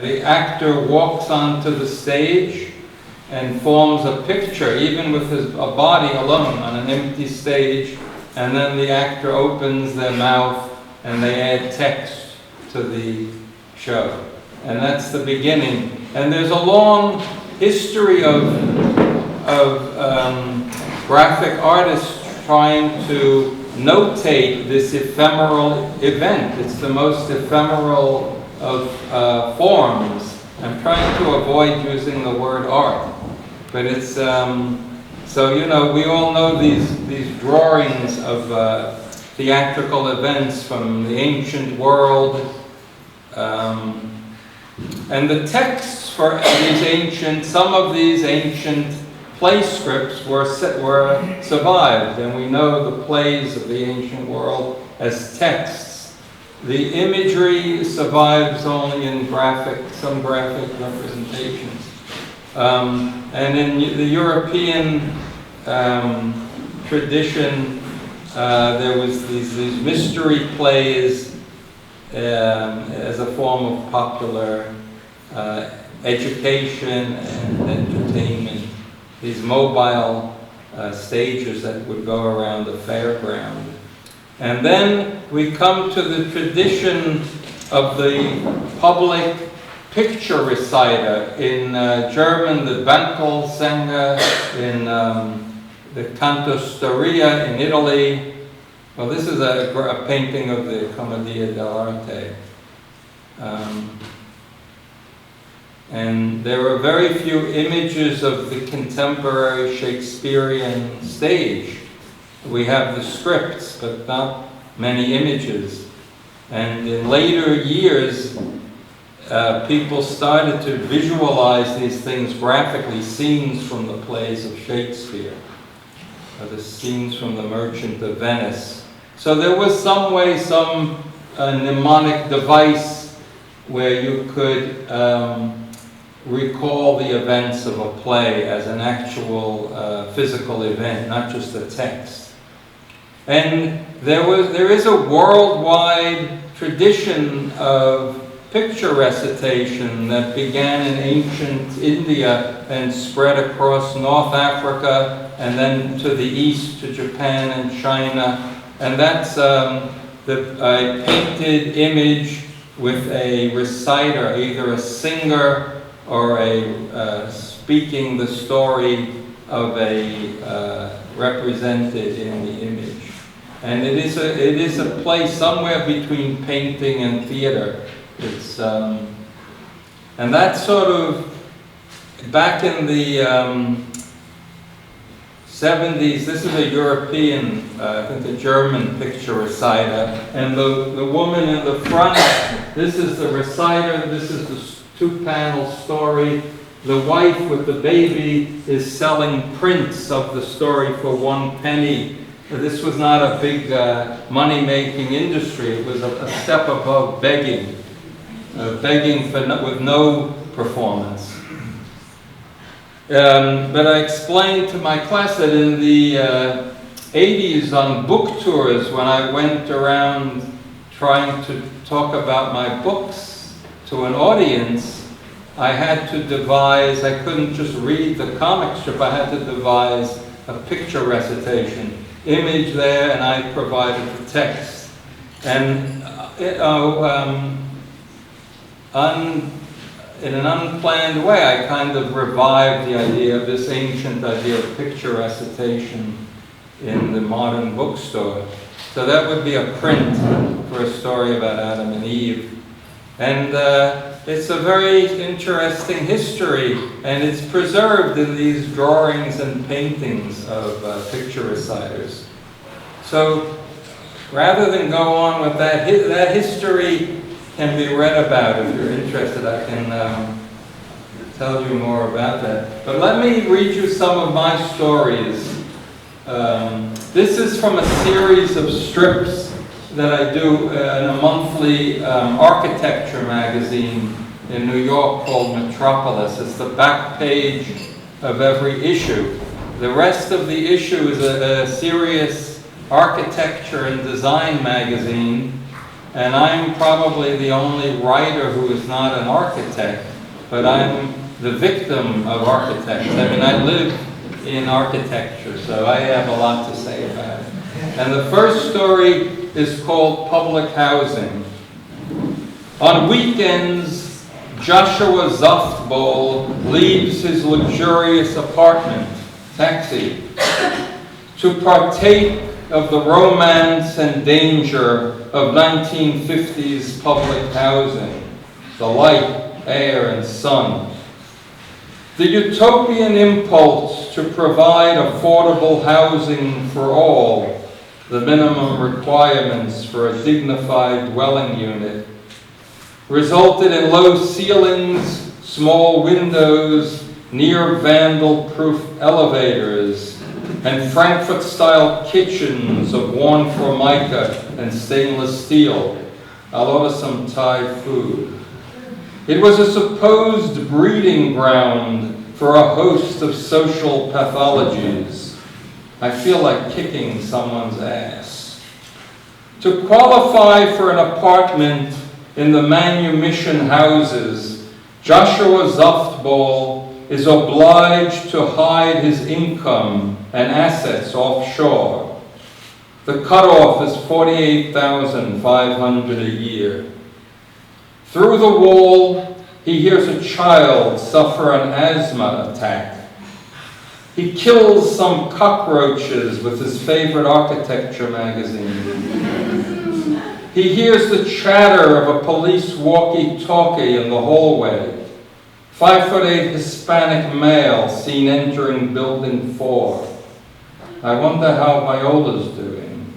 The actor walks onto the stage and forms a picture, even with a body alone on an empty stage, and then the actor opens their mouth and they add text to the show. And that's the beginning. And there's a long history of graphic artists trying to notate this ephemeral event. It's the most ephemeral of forms. I'm trying to avoid using the word art, but it's so you know, we all know these drawings of theatrical events from the ancient world, and the texts for some of these ancient play scripts were survived, and we know the plays of the ancient world as texts. The imagery survives only in some graphic representations. And in the European tradition, there was these mystery plays as a form of popular education and entertainment. These mobile stages that would go around the fairground. And then we come to the tradition of the public picture reciter. In German, the Bankelsänger, in the Cantostoria in Italy. Well, this is a painting of the Commedia dell'arte. And there are very few images of the contemporary Shakespearean stage. We have the scripts, but not many images. And in later years, people started to visualize these things graphically, scenes from the plays of Shakespeare, or the scenes from The Merchant of Venice. So there was some mnemonic device where you could recall the events of a play as an actual physical event, not just a text. And there is a worldwide tradition of picture recitation that began in ancient India and spread across North Africa and then to the east to Japan and China. And that's a painted image with a reciter, either a singer or a speaking the story of a represented in the image. And it is a play somewhere between painting and theater. It's and that's sort of back in the 70s. This is a European, I think a German picture reciter, and the woman in the front. This is the reciter. This is the two-panel story. The wife with the baby is selling prints of the story for 1 penny. This was not a big money-making industry. It was a step above begging. Begging with no performance. But I explained to my class that in the 80s on book tours, when I went around trying to talk about my books to an audience, I had to devise, I couldn't just read the comic strip, I had to devise a picture recitation. Image there, and I provided the text. And in an unplanned way, I kind of revived the idea of this ancient idea of picture recitation in the modern bookstore. So that would be a print for a story about Adam and Eve. And it's a very interesting history, and it's preserved in these drawings and paintings of picture reciters. So rather than go on with that, that history can be read about. If you're interested, I can tell you more about that. But let me read you some of my stories. This is from a series of strips that I do in a monthly architecture magazine in New York called Metropolis. It's the back page of every issue. The rest of the issue is a serious architecture and design magazine. And I'm probably the only writer who is not an architect, but I'm the victim of architects. I mean, I live in architecture, so I have a lot to say about it. And the first story is called Public Housing. On weekends, Joshua Zuftbol leaves his luxurious apartment, taxi, to partake of the romance and danger of 1950s public housing, the light, air, and sun. The utopian impulse to provide affordable housing for all, the minimum requirements for a dignified dwelling unit, resulted in low ceilings, small windows, near vandal-proof elevators, and Frankfurt-style kitchens of worn formica and stainless steel. I'll order some Thai food. It was a supposed breeding ground for a host of social pathologies. I feel like kicking someone's ass. To qualify for an apartment in the manumission houses, Joshua Zuftbol is obliged to hide his income and assets offshore. The cutoff is $48,500 a year. Through the wall, he hears a child suffer an asthma attack. He kills some cockroaches with his favorite architecture magazine. He hears the chatter of a police walkie-talkie in the hallway. 5'8" Hispanic male seen entering building 4. I wonder how Viola's doing.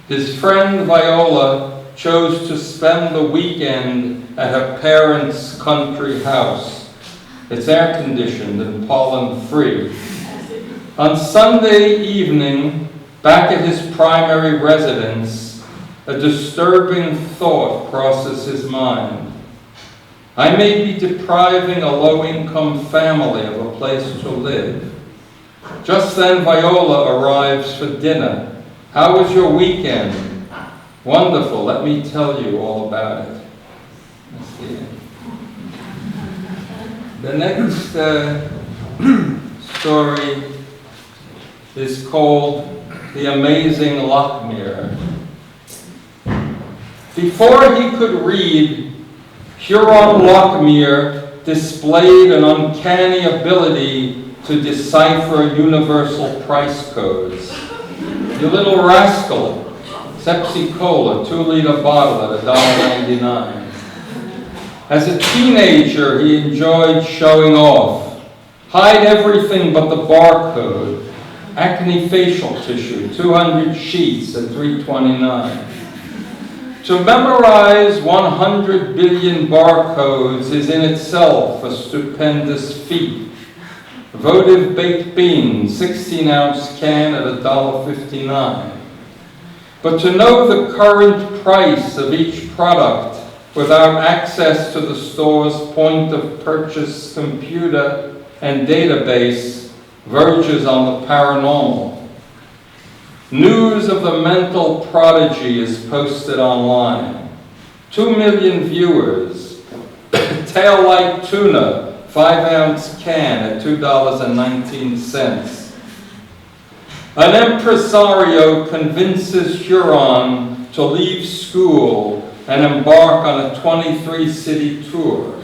His friend Viola chose to spend the weekend at her parents' country house. It's air-conditioned and pollen-free. On Sunday evening, back at his primary residence, a disturbing thought crosses his mind. I may be depriving a low-income family of a place to live. Just then, Viola arrives for dinner. How was your weekend? Wonderful. Let me tell you all about it. Let's see. The next story is called The Amazing Lockmere. Before he could read, Huron Lockmere displayed an uncanny ability to decipher universal price codes. You little rascal. Pepsi Cola, 2-liter bottle at $1.99. As a teenager, he enjoyed showing off. Hide everything but the barcode. Acne facial tissue, 200 sheets at $3.29. To memorize 100 billion barcodes is in itself a stupendous feat. Votive baked beans, 16-ounce can at $1.59. But to know the current price of each product without access to the store's point of purchase computer and database verges on the paranormal. News of the mental prodigy is posted online. 2 million viewers. Tail-light tuna, 5-ounce can at $2.19. An impresario convinces Huron to leave school and embark on a 23-city tour.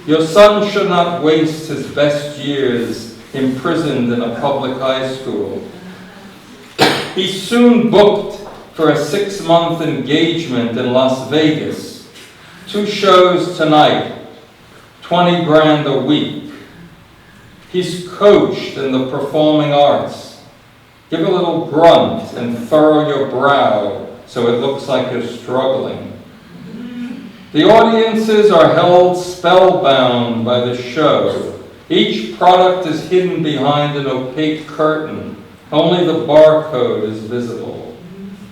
Your son should not waste his best years imprisoned in a public high school. He soon booked for a 6-month engagement in Las Vegas. 2 shows tonight, 20 grand a week. He's coached in the performing arts. Give a little grunt and furrow your brow so it looks like you're struggling. The audiences are held spellbound by the show. Each product is hidden behind an opaque curtain. Only the barcode is visible.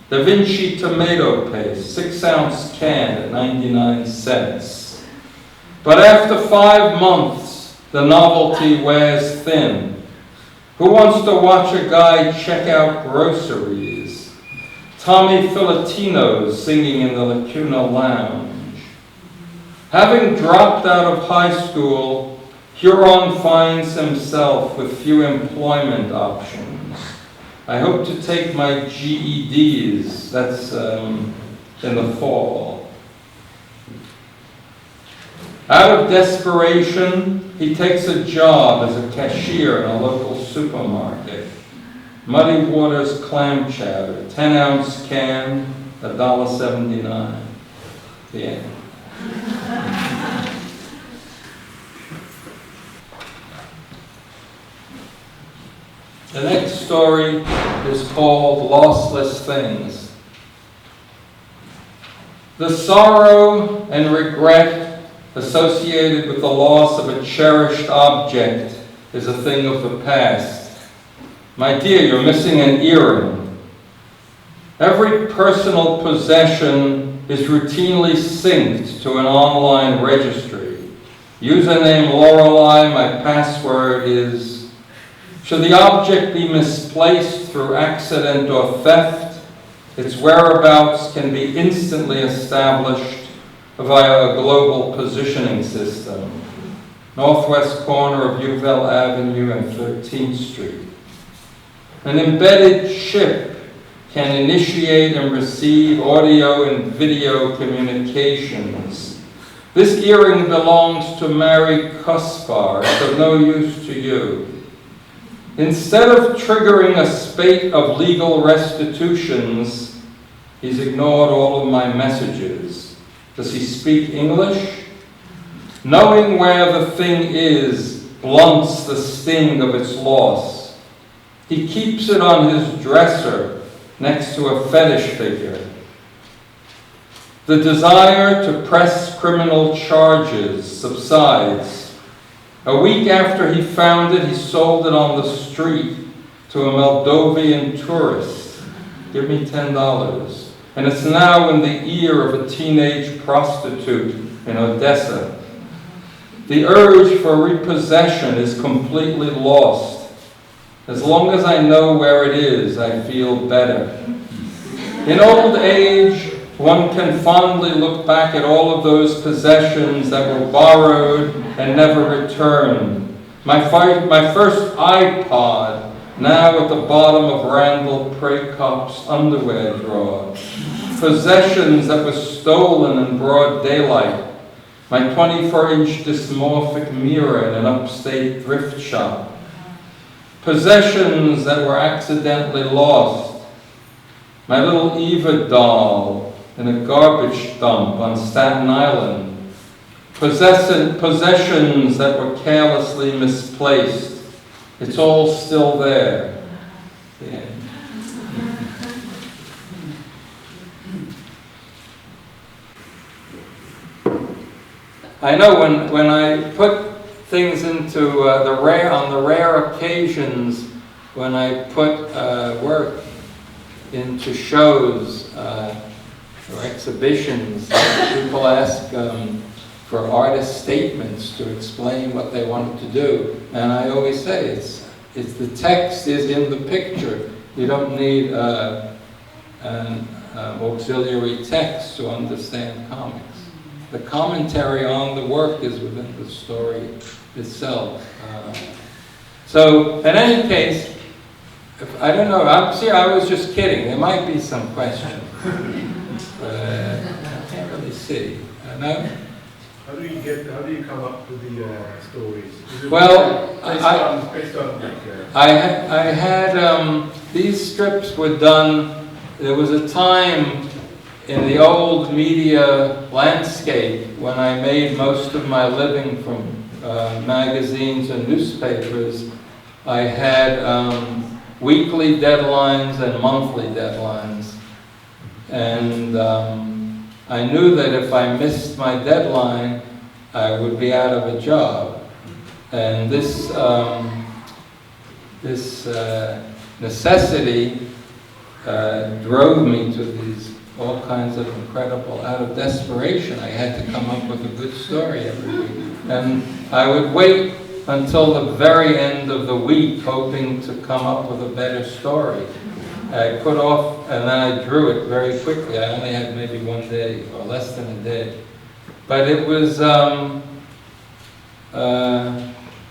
Da Vinci tomato paste, 6-ounce can at 99 cents. But after 5 months, the novelty wears thin. Who wants to watch a guy check out groceries? Tommy Filatino's singing in the Lacuna Lounge. Having dropped out of high school, Huron finds himself with few employment options. I hope to take my GEDs, that's in the fall. Out of desperation, he takes a job as a cashier in a local supermarket. Muddy Waters clam chowder, 10-ounce can, $1.79. The end. The next story is called Lossless Things. The sorrow and regret associated with the loss of a cherished object is a thing of the past. My dear, you're missing an earring. Every personal possession is routinely synced to an online registry. Username Lorelei, my password is... Should the object be misplaced through accident or theft, its whereabouts can be instantly established via a global positioning system. Northwest corner of Uville Avenue and 13th Street. An embedded chip can initiate and receive audio and video communications. This earring belongs to Mary Cuspar. It's of no use to you. Instead of triggering a spate of legal restitutions, he's ignored all of my messages. Does he speak English? Knowing where the thing is blunts the sting of its loss. He keeps it on his dresser next to a fetish figure. The desire to press criminal charges subsides. A week after he found it, he sold it on the street to a Moldovan tourist. Give me $10. And it's now in the ear of a teenage prostitute in Odessa. The urge for repossession is completely lost. As long as I know where it is, I feel better. In old age, one can fondly look back at all of those possessions that were borrowed and never returned. My first iPod, now at the bottom of Randall Prakop's underwear drawer. Possessions that were stolen in broad daylight. My 24-inch dysmorphic mirror in an upstate thrift shop. Possessions that were accidentally lost. My little Eva doll in a garbage dump on Staten Island. Possessions that were carelessly misplaced. It's all still there. Yeah. I know when I put things into on the rare occasions when I put work into shows or exhibitions, people ask for artist statements to explain what they wanted to do, and I always say it's the text is in the picture. You don't need an auxiliary text to understand comics. The commentary on the work is within the story itself. So, in any case, I don't know. I was just kidding. There might be some question. I can't really see. No? How do you come up with the stories? Well, based on I had these strips were done. There was a time in the old media landscape when I made most of my living from magazines and newspapers. I had weekly deadlines and monthly deadlines. And I knew that if I missed my deadline, I would be out of a job. And this necessity drove me to these all kinds of incredible, out of desperation, I had to come up with a good story every week. And I would wait until the very end of the week, hoping to come up with a better story. I put off, and then I drew it very quickly. I only had maybe 1 day, or less than a day. But it was, yeah,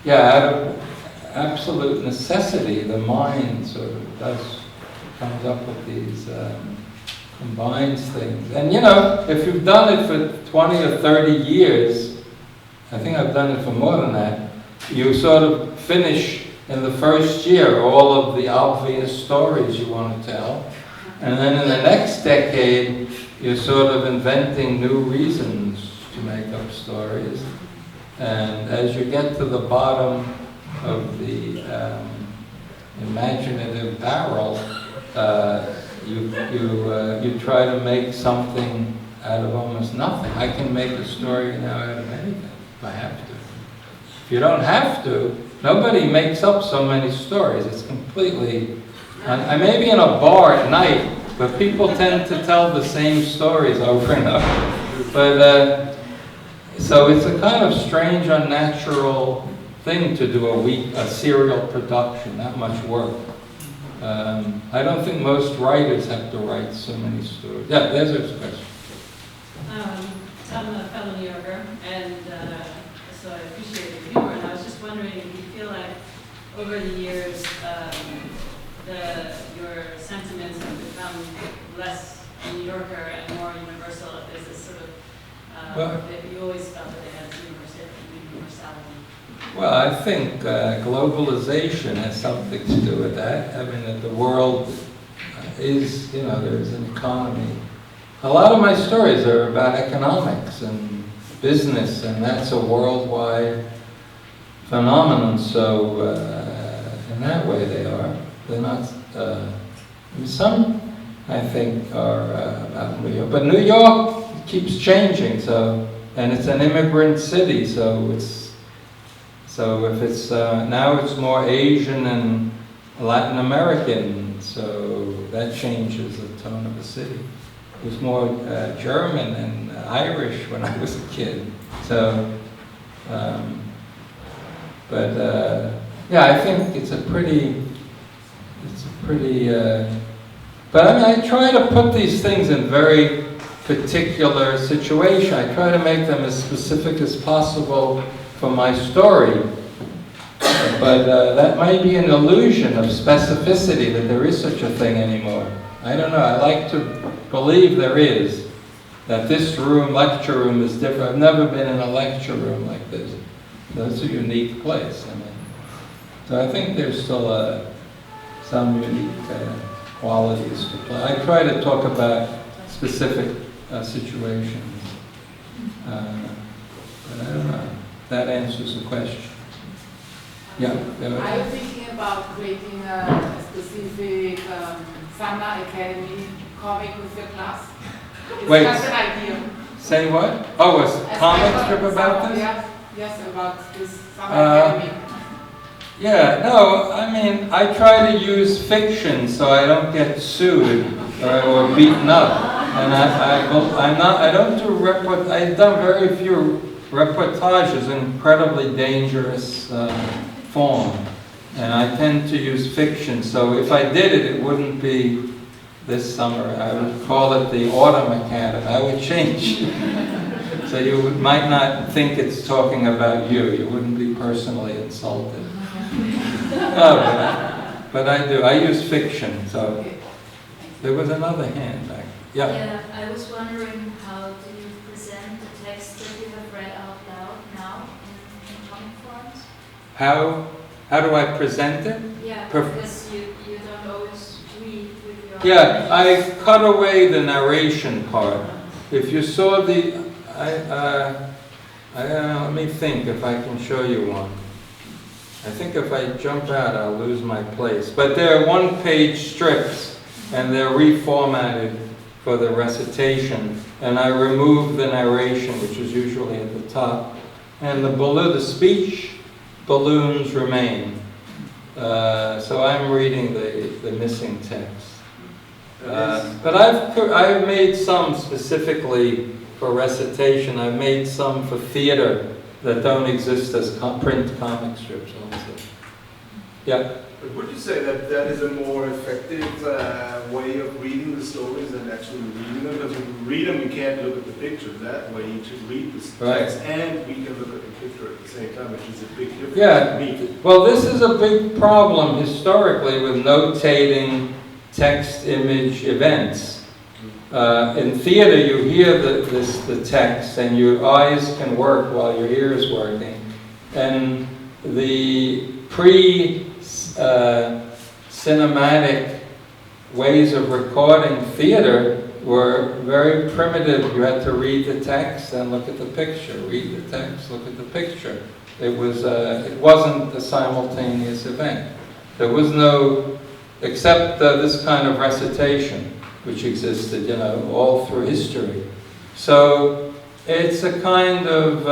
out of absolute necessity, the mind sort of comes up with these, combines things. And you know, if you've done it for 20 or 30 years, I think I've done it for more than that, you sort of finish in the first year all of the obvious stories you want to tell. And then in the next decade, you're sort of inventing new reasons to make up stories. And as you get to the bottom of the imaginative barrel, you try to make something out of almost nothing. I can make a story now out of anything, if I have to. If you don't have to, nobody makes up so many stories. It's completely... I may be in a bar at night, but people tend to tell the same stories over and over. But, so it's a kind of strange, unnatural thing to do a serial production, that much work. I don't think most writers have to write so many stories. Yeah, there's a question. I'm a fellow New Yorker, and so I appreciate the humor, and I was just wondering if you feel like over the years your sentiments have become less New Yorker and more universal. There's this sort of, you always felt that they had universality. Well, I think globalization has something to do with that. I mean, that the world is, you know, there's an economy. A lot of my stories are about economics and business, and that's a worldwide phenomenon. So in that way they are. They're not, some I think are about New York. But New York keeps changing, so, and it's an immigrant city, so it's, so if it's, now it's more Asian and Latin American, so that changes the tone of the city. It was more German and Irish when I was a kid. So, yeah, I think it's a pretty, but I mean, I try to put these things in very particular situation. I try to make them as specific as possible for my story. But that might be an illusion of specificity, that there is such a thing anymore. I don't know, I like to believe there is. That this room, lecture room, is different. I've never been in a lecture room like this. So it's a unique place. I mean, so I think there's still some unique qualities to play. I try to talk about specific situations. But I don't know. That answers the question. Yeah. Are you thinking about creating a specific summer academy comic with your class? It's Wait. just an idea. Say what? Oh, a comic strip about this? Yes, about this summer academy. Yeah, no, I mean, I try to use fiction so I don't get sued or beaten up. And I don't do I've done very few reportages in incredibly dangerous form. And I tend to use fiction, so if I did it, it wouldn't be this summer. I would call it the Autumn Academy. I would change. So you might not think it's talking about you. You wouldn't be personally insulted. No, but I do. I use fiction, so there was another hand back. Yeah. Yeah, I was wondering, how do you present the text that you have read out loud now in comic forms? How do I present it? Yeah, because you don't always read with your... Yeah, I cut away the narration part. If you saw the, let me think if I can show you one. I think if I jump out, I'll lose my place. But they're one-page strips, and they're reformatted for the recitation. And I remove the narration, which is usually at the top. And the speech balloons remain. So I'm reading the missing text. But I've made some specifically for recitation. I've made some for theater that don't exist as print comic strips also. Yeah. But would you say that that is a more effective way of reading the stories than actually reading them? Because when you read them, you can't look at the picture that way. You should read the text and we can look at the picture at the same time, which is a big difference to me. Well, this is a big problem historically with notating text, image, events. In theater, you hear the text and your eyes can work while your ear is working. And the cinematic ways of recording theater were very primitive. You had to read the text and look at the picture. Read the text, look at the picture. It wasn't a simultaneous event. There was no, except this kind of recitation, which existed, you know, all through history. So it's a kind of,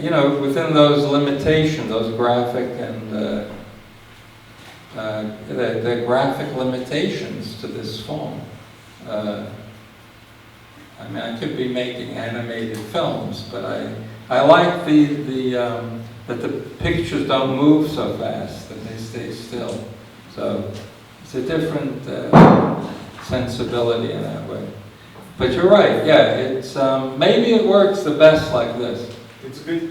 you know, within those limitations, those graphic and the graphic limitations to this form. I mean, I could be making animated films, but I like that the pictures don't move so fast, that they stay still. So it's a different sensibility in that way. But you're right, yeah, it's maybe it works the best like this. It's a bit,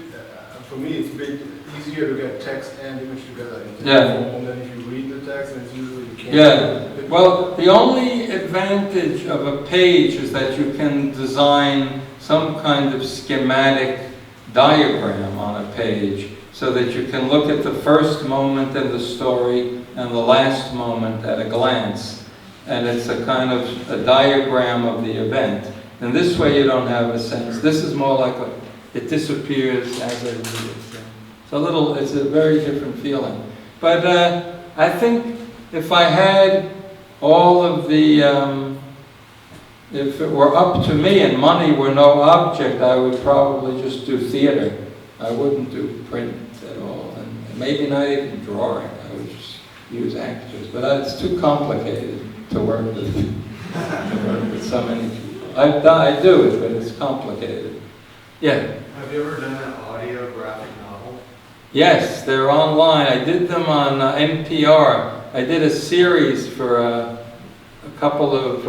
for me, it's a bit easier to get text and image together. Yeah. And then if you read the text, then it's usually you can't. Yeah. Well, the only advantage of a page is that you can design some kind of schematic diagram on a page so that you can look at the first moment in the story and the last moment at a glance. And it's a kind of a diagram of the event. And this way you don't have a sense. This is more like it disappears as I read it. So it's a very different feeling. But I think if I had all of the, if it were up to me and money were no object, I would probably just do theater. I wouldn't do print at all. And maybe not even drawing. I would just use actors. But it's too complicated to work with, so many people. I do it, but it's complicated. Yeah? Have you ever done an audio graphic novel? Yes, they're online. I did them on NPR. I did a series for a couple of,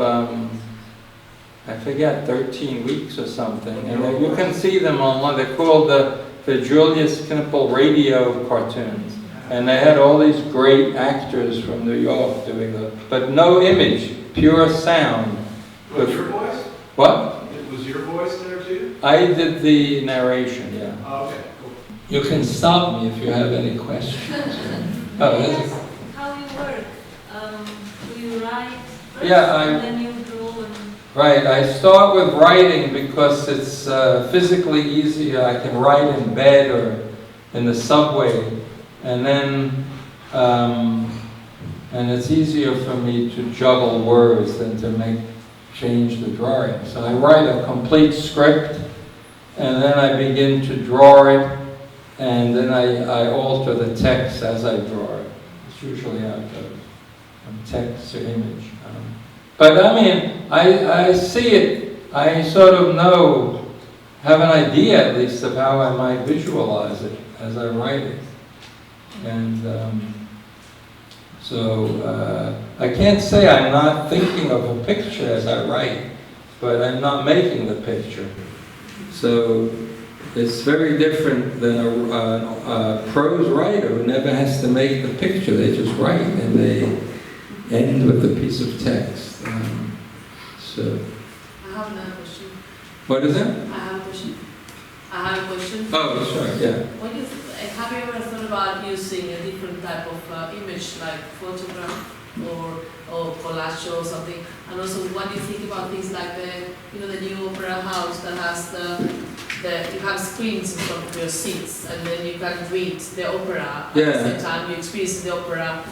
I forget, 13 weeks or something. And you can see them online. They're called the Julius Knipple radio cartoons. And they had all these great actors from New York doing but no image, pure sound. Was your voice? What? Was your voice there too? I did the narration, yeah. Oh, okay, cool. You can stop me if you have any questions. Oh, that's How you work? Do you write first Yeah, and then you draw and... right. I start with writing because it's physically easier. I can write in bed or in the subway. And then, and it's easier for me to juggle words than to change the drawing. So I write a complete script, and then I begin to draw it, and then I alter the text as I draw it. It's usually out of text to image. But I mean, I see it, I sort of have an idea at least of how I might visualize it as I write it. And so I can't say I'm not thinking of a picture as I write, but I'm not making the picture. So it's very different than a prose writer who never has to make the picture. They just write and they end with a piece of text. So. I have another question. What is it? I have a question. Oh, sure, yeah. Have you ever thought about using a different type of image, like photograph or collage or something? And also, what do you think about things like the new opera house that has you have screens in front of your seats, and then you can read the opera at the same time. You experience the opera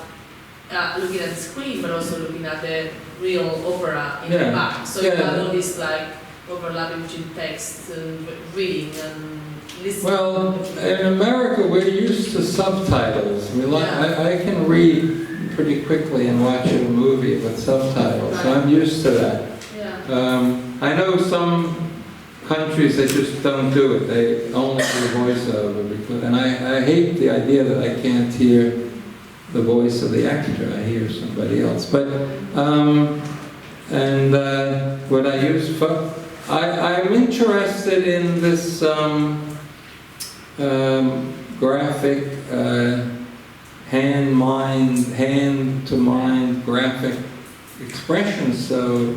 looking at the screen, but also looking at the real opera in the back. So you have all this like overlapping between text and reading and listening. Well, in America we're used to subtitles. I can read pretty quickly and watch a movie with subtitles, so I'm used to that. Yeah. I know some countries that just don't do it. They only do voiceover. And I hate the idea that I can't hear the voice of the actor. I hear somebody else. But, what I use for... I'm interested in this graphic, hand-to-mind graphic expression, so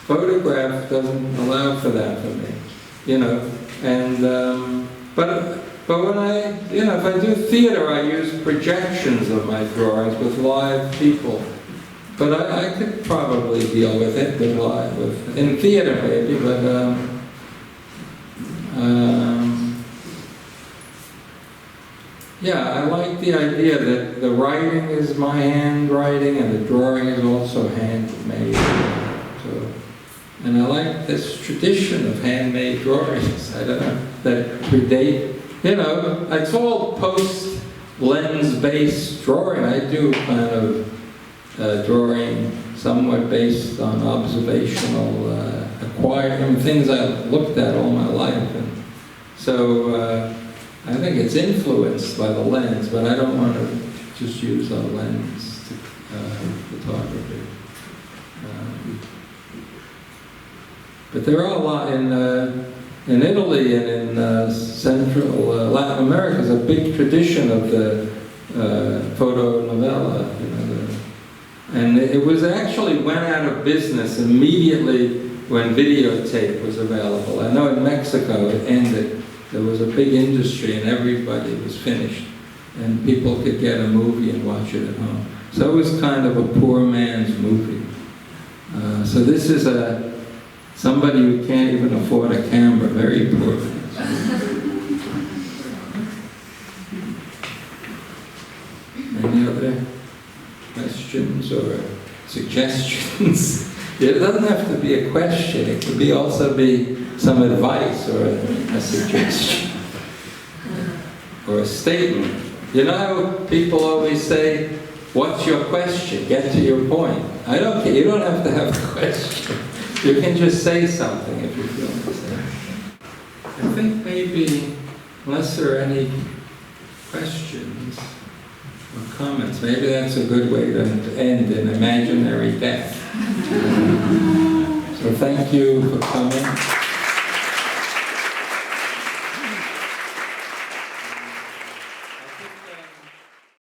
photograph doesn't allow for that for me, you know. And but when I, you know, if I do theater, I use projections of my drawings with live people. But I could probably deal with it in theater maybe, but yeah, I like the idea that the writing is my handwriting and the drawing is also handmade. So, and I like this tradition of handmade drawings. I don't know, that predate, you know, it's all post-lens-based drawing. I do kind of drawing somewhat based on observational, acquiring things I've looked at all my life. And so I think it's influenced by the lens, but I don't want to just use a lens to photography. But there are a lot in Italy and in Central Latin America. There's a big tradition of the photo novella, you know, and it was actually went out of business immediately when videotape was available. I know in Mexico it ended. There was a big industry and everybody was finished. And people could get a movie and watch it at home. So it was kind of a poor man's movie. So this is somebody who can't even afford a camera, very poor man's movie. Any other questions or suggestions? It doesn't have to be a question. It could also be some advice or a suggestion or a statement. You know how people always say, "What's your question? Get to your point." I don't care. You don't have to have a question. You can just say something if you feel like saying. I think maybe, unless there are any questions or comments, maybe that's a good way to end an imaginary death. So thank you for coming.